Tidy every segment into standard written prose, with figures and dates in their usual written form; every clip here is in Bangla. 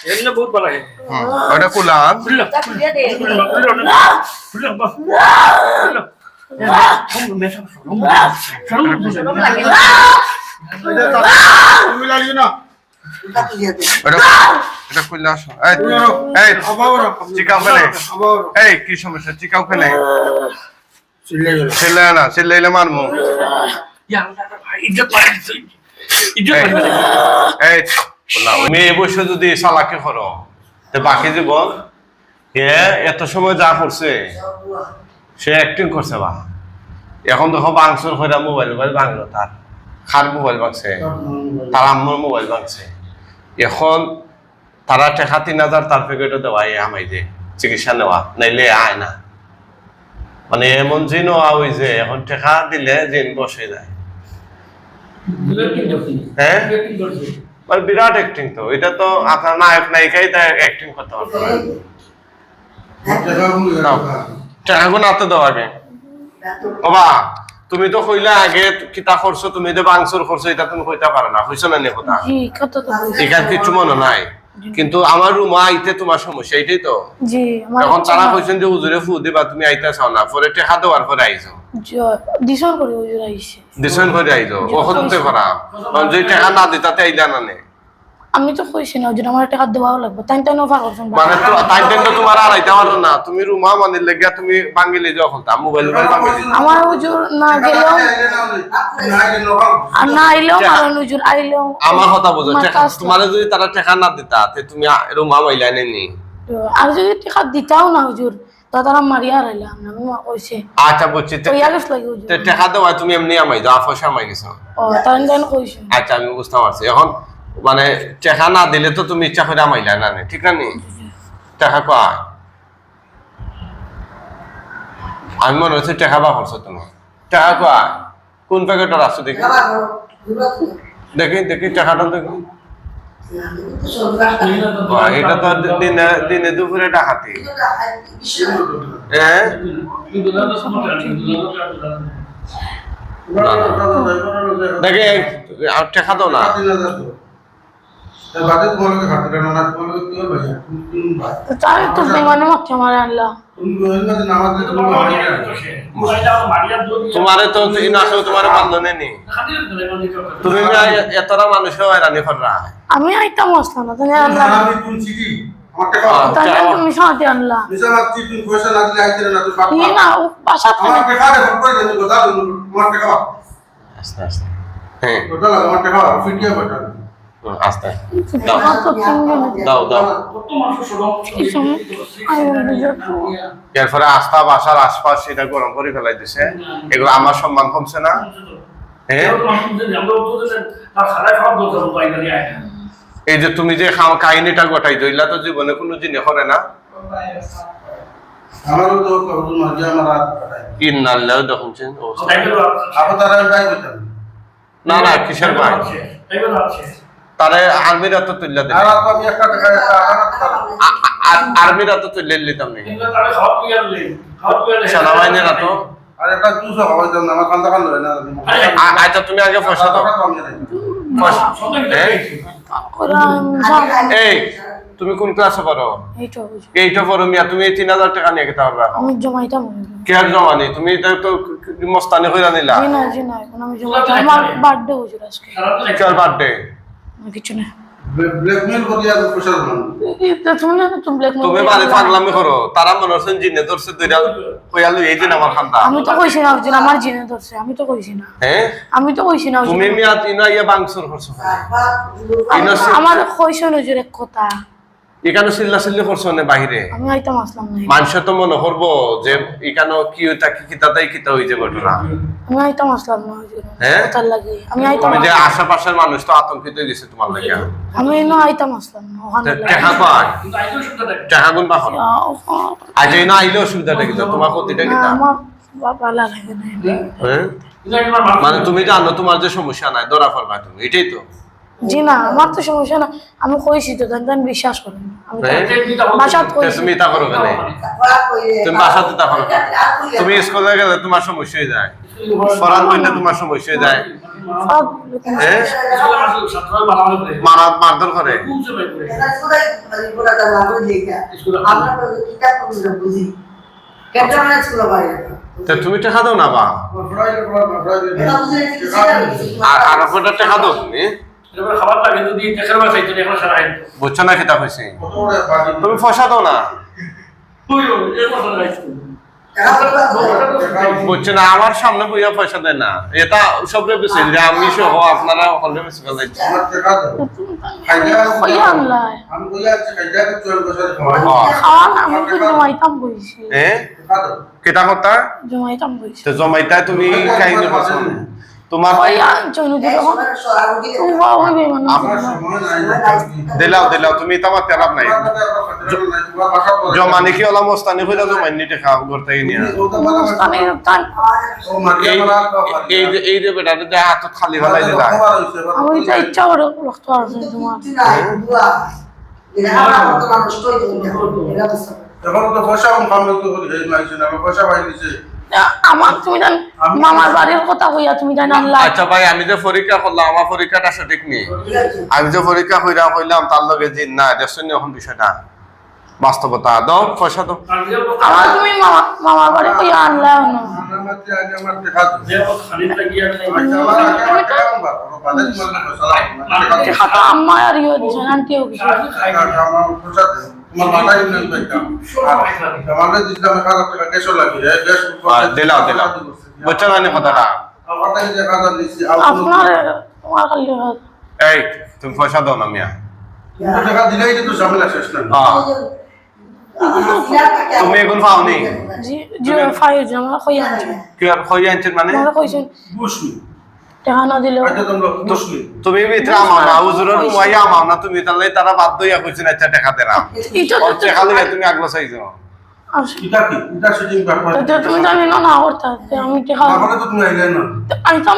এমনি বহুত ভালো হয় ওটা কুলান এটা কুলা আসো এই চিকাও ফেলে এই কি সমস্যা চিকাও ফেলে চিল্লাইলে মারমু মেয়ে বসে যদি চালাকি করো বাকি জীবন এত সময় যা করছে সে অ্যাক্টিং করছে বা এখন দেখো বাংসুর হয়ে মোবাইল ভাঙলো তার খার মোবাইল ভাঙছে তার আম্মুর মোবাইল ভাঙছে এখন তারা টেকা ৩,০০০ তার প্যাকেটও দেওয়া আমাই যে চিকিৎসা নেওয়া নাইলে আয় না মানে এমন জিন ওই যে এখন টেকা দিলে জিন বসে যায় হ্যাঁ মানে বিরাট অ্যাক্টিং তো এটা তো আপনার নায়ক নায়িকাই তাই অ্যাক্টিং করতে পারতো টাকাগুলো হাতে দাও আগে বাবা তুমি তো কইলা আগে কিতা করছো তুমি যে বাংসুর করছো এটা তুমি কইতে পারো না কইছো না নিয়ে কথা এখানে কিছু মনে নাই কিন্তু আমার রুমা আইতে তোমার সমস্যা এটাই তো এখন তারা কইছেন যে হুজুরে ফু দিবা তুমি আইতে চাও না পরে টাকা দেওয়ার পরে আইছো দিশন করে হুজুর আইছে দিশন করে আইছো ওখান থেকে করা যে টাকা না দিতাতে আইলা না নে আমি তো কইছি না হুজুর আমার টাকা দেওয়াও লাগবে তাই অফার করছেন মানে তো তাই তো তোমার আর আইতে পারো না তুমি রুমা মানে লাগিয়া তুমি বাঙ্গিলে যাও হলতা মোবাইল বাঙ্গিলে আমার হুজুর না গেল আর না আইলো আমার হুজুর আইলো আমার কথা বুঝো তোমারে যদি তারা টাকা না দিতা তে তুমি রুমা মাইলা নেনি আর যদি টাকা দিতাও না হুজুর তো তারা মারিয়া রাইলাম না আমি কইছে আচ্ছা বুঝছি তো ইয়াগস লাগি হুজুর তে টাকা দেওয়া তুমি এমনি আমাই দাও ফসা আমাই গেছো ও তাই কইছে আচ্ছা আমি বুঝতে পারছি এখন মানে টাকা না দিলে তো তুমি ইচ্ছা করে আমাইলা না ঠিক না নি টাকা কয় আমি মনে হচ্ছে টাকা বা করছো তুমি টাকা কয় কোন প্যাকেটটা রাখছো দেখি দেখি দেখি টাকাটা দেখি এটা তো দিনে দুপুরে ডাকাতি হ্যাঁ দেখে আর টাকা দাও না তাই তো বেমানে মারছে আমার আল্লাহ তোমারে তো তোমার বান্ধনে নি তুমি এতটা মানুষও হয়রানি কররা আমি আইতাম আসলাম না তাহলে আল্লাহ তাহলে তুমি সাথে আনলা না বাসা থাকে আস্তে আস্তে হ্যাঁ আস্তে দাও দাও এরপরে আস্থা বাসার আশপাশ এটা গরম করে ফেলাই দিছে এগুলো আমার সম্মান কমছে না এই যে তুমি যে কাহিনীটা গোটাই দইলা তো জীবনে কোনো জিনিস করে না না না কিসের ভাই তারে আর্মিরা তো তুললা দেবে আর্মিরা তো তুললে নিতাম নাকি সেনাবাহিনীরা তো আচ্ছা তুমি আগে পয়সা দাও এই তুমি কোন ক্লাসে পড়ো এইটা পড়ো মিয়া তুমি ৩,০০০ টাকা নিয়ে খেতে পারবে আমি জমাইতাম কে জমা নেই তুমি তো মস্তানি হইরা নিলা আমি জমাইতাম আমার বার্থডে হুজুর আজকে কার বার্থডে কিছু না ব্ল্যাকমেল করিয়া পয়সা তুমি বাড়ি পাগলামি করো তারা মনে হচ্ছেন জিনে ধরছে দুইটা কইয়ালু এই দিন আমার খান্দা আমি তো কইছি না হুজুর আমার জিনে ধরছে আমি তো কইছি না হ্যাঁ আমি তো কইছি না তুমি মিয়া তিনা ইয়া বাংসুর করছো আমার কইছো হুজুর এক কথা এখানে চিল্লা করছো না বাইরে আমি আইতাম আসলাম না মানুষ তো মনে করবো যে এখানে কি হইতা কি তাই কিতা হইছে ঘটনা আমি আইতাম আসলাম না হুজুর হ্যাঁ তার লাগি আমি আইতাম যে আশেপাশের মানুষ তো আতঙ্কিত হয়ে গেছে তোমার লাগি আমি না আইতাম আসলাম না ওখানে টাকা পায় টাকা গুণ বা হলো আজ এই না আইলে অসুবিধাটা কি তোমার ক্ষতিটা কি আমার বাবা লাগে না মানে তুমি জানো তোমার যে সমস্যা নাই ধরা পড়বা তুমি এটাই তো জি না আমার তো সমস্যা না আমি কইছি তো দেন বিশ্বাস করেন আমি বাসাত কইছি তুমি তা করো কেন তুমি বাসাতে তা করো কেন? তুমি স্কুলে গেলে তোমার সমস্যা হয়ে যায় পড়ার বইলে তোমার সমস্যা হয়ে যায় মারধর করে তুমি টাকা দাও না বা আর আপনার টাকা দাও তুমি খাবার লাগে যদি দেখার বা চাইতে এখন সারা আইন বুঝছো না কিতা কইছি তুমি পয়সা দাও না বুঝছো না আমার সামনে বইয়া পয়সা দেয় না এটা সবরে বেশি যে আমি সহ আপনারা হলে বেশি ফেলাই কইয়া আনলাই খাওয়া না আমি তো জমাইতাম কইছি কেটা কথা জমাইতাম কইছি তো জমাইতা তুমি কাহিনী বলছো তোমার কইয়া জনু দিলে তুবা হইবে মানে দিলাও তুমি তোমার তেলাপ নাই জমানি কি ওলা মস্তানি হইলা জমানি টাকা করতে নিয়া মস্তানি তান এই যে বেটা যে হাত খালি ফেলাই দিলা আমি তো ইচ্ছা করে রক্ত আসে তোমার এখন তো পয়সা কম কাম তো এই মাইছে না পয়সা পাই দিছে আমার তুমি জান মামার বাড়ির কথা কইয়া তুমি জান আনলা আচ্ছা ভাই আমি যে পরীক্ষা করলাম আমার পরীক্ষাটা সঠিক নেই আমি যে পরীক্ষা কইলাম তার লগে জিন না দেখছেন এখন বিষয়টা বাস্তবতা দাও পয়সা দাও আমার তুমি মামার বাড়ি কইয়া আনলা না আমাতে আগে আমার দেখা যে খালি লাগিয়া খাতা আম্মা আর ইয়ে দিছেন আন্টিও কিছু তোমার মাথায় নেই বাইটা আমাদের দিলাম 1000 টাকা কেসো লাগে দিলাও বুঝছো না কথাটা আমাদের যে কাজ দিছি আপনার তোমার খালি এই তুমি পয়সা দাও না মিয়া টাকা দিলেই তো ঝামেলা শেষ না তুমি এখন পাওনি জি জি ফাইল জমা কইয়া আনছি কি আর কই আনছেন মানে আমরা কইছেন বুঝলি টাকা না দিলে আচ্ছা তোমরা বুঝলি তুমি মিত্রা মামা হুজুরের মুয়াইয়া মাও না তুমি তাহলে তারা বাধ্য হইয়া কইছেন আচ্ছা টাকা দেনা এটা ওর টাকা লইয়া তুমি আগলা চাইছো এটা কি এটা শুটিং ব্যাপার তো তুমি জানি না না করতে আমি টাকা তাহলে তো তুমি আইলে না আমি তো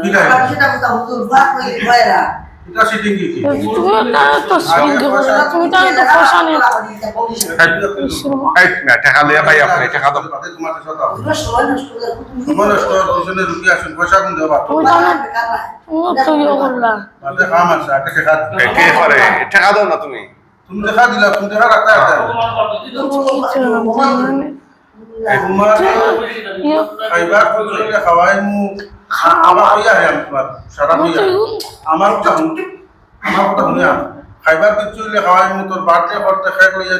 ঠিক আছে এটা শুটিং কি তুমি তো সুইং তুমি তো তো পয়সা নেই এই না টাকা লইয়া ভাই আপনি টাকা দাও তোমার সাথে তোমার স্টোর পিছনে রুকি আসেন পয়সা কোন দেবা তুমি জানো তো ইয়ে করলা বাদে কাম আছে একটা টাকা কে করে টাকা দাও না তুমি তুমি দেখা দিলা তুমি দেখা রাখতা আছে তোমার খাইবার খুঁজলে খাওয়াই মু আমার কইয়া হে আমার সারা কইয়া আমার কথা শুনিয়া খাইবার খুঁজলে খাওয়াই মু তোর বাড়তে করতে খাই কইয়া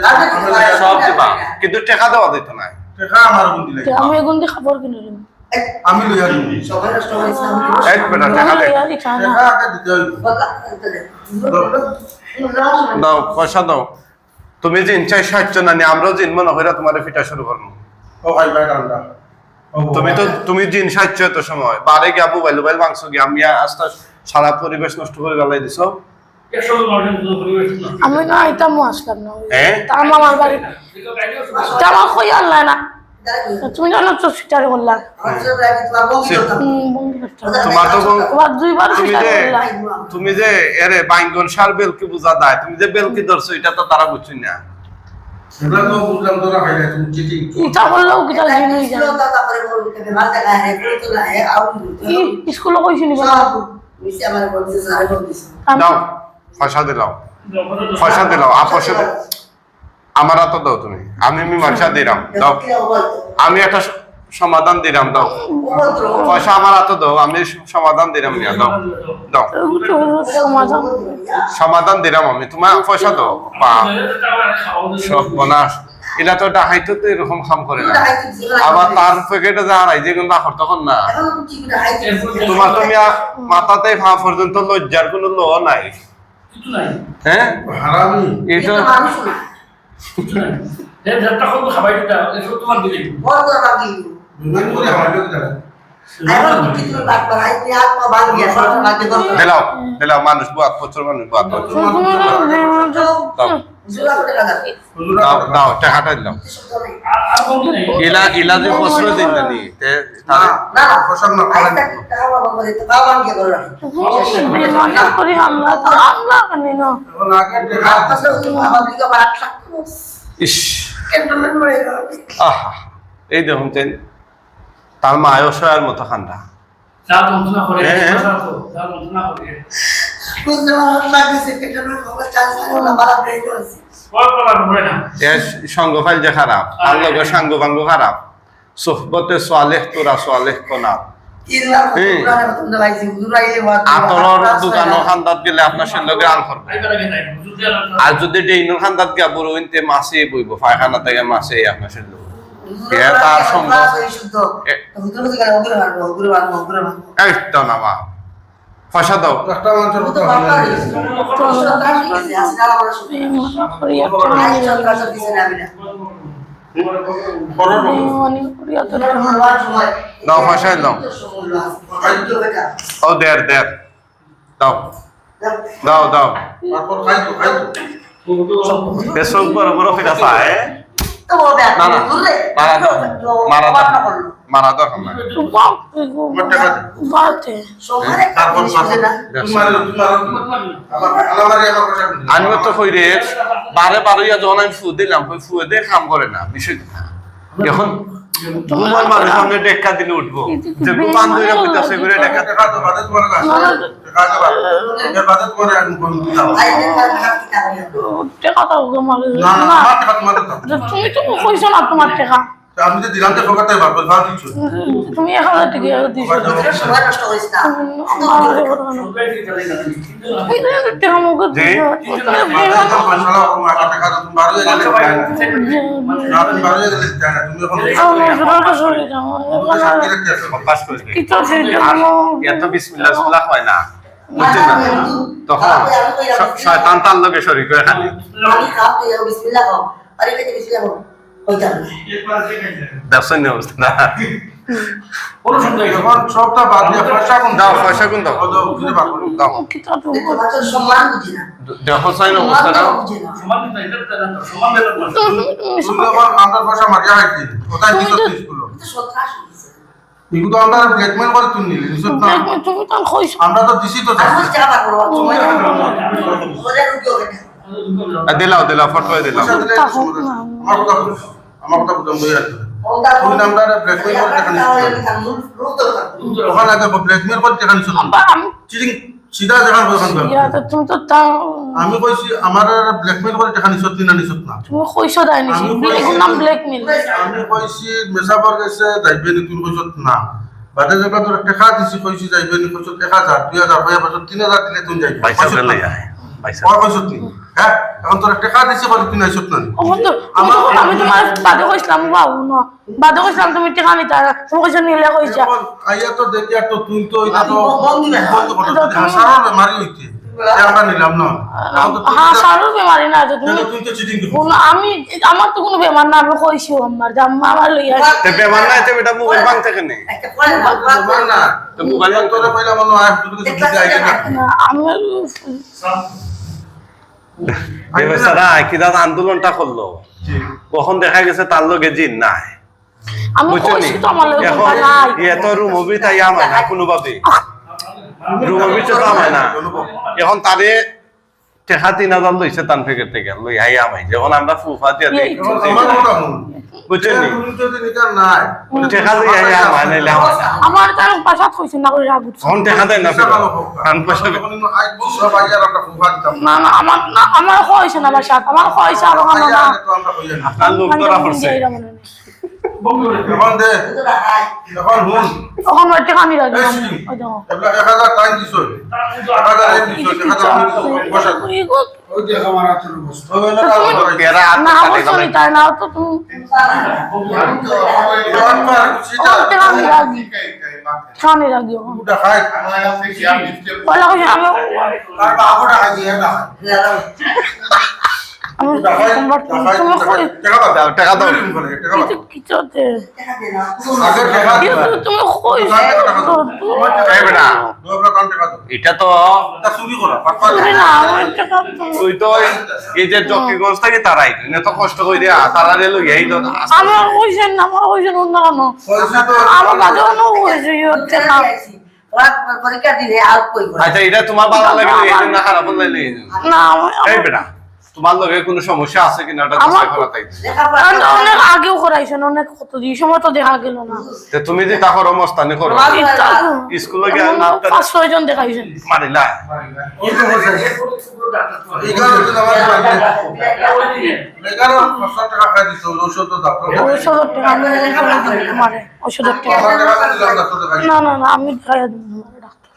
সব দিবা কিন্তু টাকা দেওয়া দিত না টাকা আমার কোন দিলে আমি এখন দিয়ে খাবার কিনে দিই আমি লইয়া দিই এক বেটা টাকা দে টাকা আগে দিতে হইব দাও পয়সা দাও তুমি যে ইনচাই সাহায্য না নি আমরাও জিন মনে হইরা তোমারে ফিটা শুরু করবো ও খাইবার আন্ডা তুমি জিন সাহায্য এত সময় বারে গিয়া মোবাইল মাংস গিয়া আমি আস্তে সারা পরিবেশ নষ্ট করে গেলাই দিছো আমি না এটা মু আসলাম না হ্যাঁ? তার মামার বাড়ি তারা কই আনলা না তুমি জানো তো সিটারে বললা তোমার তো তোমার দুইবার তুমি সিটারে যে বললা তুমি যে এরে বাইঙ্গন সার বেলকি বুঝা দেয় তুমি যে বেলকি ধরছো এটা তো তারা বুঝছই না সেটা তো বুঝলাম তোরা খাইলে তুমি চিটিং এটা বললেও কিটা জিনিস জানো স্কুলে কইছিনি বলা দাও পয়সা দিলাও পয়সা আমার হাতে দাও তুমি আমি মীমাংসা দিলাম দাও আমি একটা সমাধান দিলাম দাও পয়সা আমার হাতে দাও আমি সমাধান দিলাম নিয়া দাও দাও সমাধান দিলাম আমি তোমার পয়সা দাও বা সব বনাস এলা তো ডাহাইতো তো এরকম কাম করে না আবার তার প্যাকেটে যা হারাই যে কিন্তু আখর তখন না তোমার তুমি মাথাতে ফা পর্যন্ত লজ্জার কোনো লো নাই হ্যাঁ হারামি এটা বিমান করে হারামি দাঁড়া দিলাও মানুষ বাদ প্রচুর মানুষ বাদ তুমি দাও দাও টাকাটা দিলাম ইলা যে প্রশ্ন দিন জানি করি হামলা তো হামলা কেন ইস আহা এই দেখুন তার মা অসহায়ের মতো খান্দা যা যন্ত্রণা করে যা যন্ত্রণা করে সঙ্গ ফাইল যে খারাপ আর লগে সাঙ্গ ভাঙ্গ খারাপ সোহবতে সোয়ালেহ তোরা সোয়ালেহ কোনা আতরর দোকানো খান্দাত গেলে আপনার সঙ্গে আল করবে আর যদি ডেইনো খান্দাত গিয়া বড় হইতে মাছে বইব পায়খানা থেকে মাছে আপনার সঙ্গে তার সঙ্গে একদম না মা পয়সা দাও একটা মানুষের কথা দাও পয়সা দাও ও দেড় দাও দাও দাও তারপর খাইতো এসব বড় বড় ফিরা পায় না না মারা দরকার না আমি তো কইরে বারে বারে যখন আমি ফু দিলাম ফুয়ে দিয়ে কাম করে না বিষয়টা এখন তোমার মানুষ সামনে ডেক্কা দিলে উঠবো যে গুমান ধরে কইতাছে করে ডেক্কা টাকা তো বাদে তোমার কাছে টাকা তো বাদে তোমার আমি কোন দিলাম টাকা তো মারে না না টাকা তোমার দাও তুমি তো কইছো না তোমার টাকা আমি যে দিলাম তো ফোকাতে ভাব ভাব দিছো তুমি 1000 টাকা দিছো সময় নষ্ট করিস না টাকা মুখে দিছো টাকা তো তুমি বাড়িয়ে গেলে না তুমি বাড়িয়ে গেলে তুমি এখন এত বিসমিল্লাহ হয় না বুঝছেন না তখন শয়তান তার লগে শরীক হয়ে খালি বিসমিল্লাহ খাও আরে কেটে বিসমিল্লাহ খাও ওইটা ব্যবসা নিয়ে অবস্থা না সবটা বাদ দিয়ে পয়সা কোন দাও দাও সম্মান বুঝি না দেখো চাই না অবস্থাটা আমরা পয়সা মারিয়া হাইছি কোথায় দিছো স্কুলে এগুলো আমরা ব্ল্যাকমেল করে তুই নিলি নিশ্চয় না তুমি তো কইছো আমরা তো দিছি তো দিলাও ফটো দিলাও আমার কথা বুঝাম বই আছে তুই আমরা ব্ল্যাকমেল করে টাকা নিছি ওখানে আগে ব্ল্যাকমেল করে টাকা নিছি চিটিং সিধা দেখান বলখান তুমি তো তা আমি কইছি আমার ব্ল্যাকমেল করে টাকা নিছত না নিছত না তুমি কইছো তাই নিছি এগুলো নাম ব্ল্যাকমেল আমি কইছি মেসাবর গেছে যাইবে নি তুই কইছত না বাদে যখন তোর টাকা দিছি কইছি যাইবে নি কইছত 1000 2000 ভাই বছর 3000 দিলে তুই যাইবি পয়সা দিলে যায় পয়সা কইছত নি হ্যাঁ এখন তোর টাকা দিছি বলে তুই নাইছত না আমি তোমার বাদে কইছিলাম বাবু না বাদে কইছিলাম তুমি টাকা নিতে তুমি কইছো নিলে কইছা আইয়া তো দেখি আর তো তুই তো এটা তো বন্ধ কথা হাসারো মারি হইছে আমরা নিলাম না হ্যাঁ সারো বেমারি না তো তুমি তুই তো চিটিং আমি আমার তো কোনো বেমার না আমি কইছি আমার জাম্মা আমার লইয়া তে বেমান নাই তে বেটা মোবাইল ভাঙ থাকে নে না তো মোবাইল তোরে কইলা মনে হয় তুই তো দিতে আইগে না আমি বেবেসারা কি দাদা আন্দোলনটা করলো কখন দেখা গেছে তার লগে জিন নাই আমি কইছি তো আমার লগে এখন নাই এত রুমবি তাই আমার না কোনোভাবে রুমবি তো আমার না এখন তারে টাকা 3000 লইছে তান ফেকের থেকে লই আই আমাই যখন আমরা ফুফা দিয়া দেই আমার কথা শুন বুঝছেন নি তুই যদি নিকার নাই টাকা লই আই আমাই নাইলে আমার তার পাশা কইছে না করে রাগুত কোন টাকা দেয় না কান পয়সা আই সব আইয়া আমরা ফুফা দিতাম না আমার কইছে না বাসা আমার কইছে আর আমার না আপনার লোক ধরা পড়ছে এখন দে এখন হুন ওখান ওই টাকা আমি রাখি ওই দেখো 1000 টাইম দিছো 1000 এর দিছো 1000 বসা ওই দেখা মারা তোর বসা ওই না কেরা না আমার সরি তাই না তো তুমি টাকা আমি রাখি টাকা রাখি ওটা খাই বলা কইছে আমি আর বাবুটা খাই দিয়া না আমি দেখাই তুমি কই টাকা দাও দাও, টাকা দাও। টাকা দাও কিচতে দেখা দে না আগে টাকা দিবা তুমি কই এই বেটা দুবরা কাম টাকা দাও এটা তো তা চুরি করা পাটপা তুমি না আমার টাকা তুই তো এই যে জকিগঞ্জ থেকে তারাই এত কষ্ট করে দিয়া তারা রে লই এই তো আমার কইছেন না আমার কইছেন অন্য কেন পয়সা তো আমার কাছে অন্য কইছে টাকা ওরা পরীক্ষা দিলে আর কই করে আচ্ছা এটা তোমার ভালো লাগে এই জন্য খারাপ লাগলে না এই বেটা তোমার লগে কোনো সমস্যা আছে কিনা ওটা আমার চেষ্টা করা তাই লেখাপড়া অনেক আগেও করাইছেন অনেক কত দিন সময় তো দেখা গেল না তে তুমি যে তাকর মস্তানি করো স্কুলে গিয়ে নাম 5-6 জন দেখাইছেন মারিলা কি তো হচ্ছে এগারো জন আমার এগারো 500 টাকা খাই দিছো ওষুধ তো ডাক্তার ওষুধের টাকা আমি আমারে ওষুধের টাকা আমার টাকা দিলাম ডাক্তার দেখাই না আমি খাইয়া দিব ডাক্তার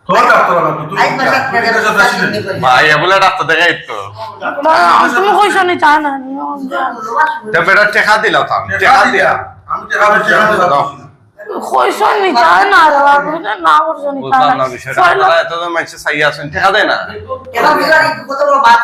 তোর ডাক্তার না তুই আই মাসে আপনাদের কাছে নিয়ে করে ভাই এবলে রাস্তা দেখাই তো তুমি কইছো নি তা না তে বেটা টাকা দিলাও তাম টাকা দিয়া আমি টাকা বেশি দাও কইছো নি তা না আপনি না করছো নি তা বুঝলাম না বিষয়টা আপনারা এত মানুষ চাই আছেন টাকা দেয় না এবার বিগাড়ি কত বড় বাদ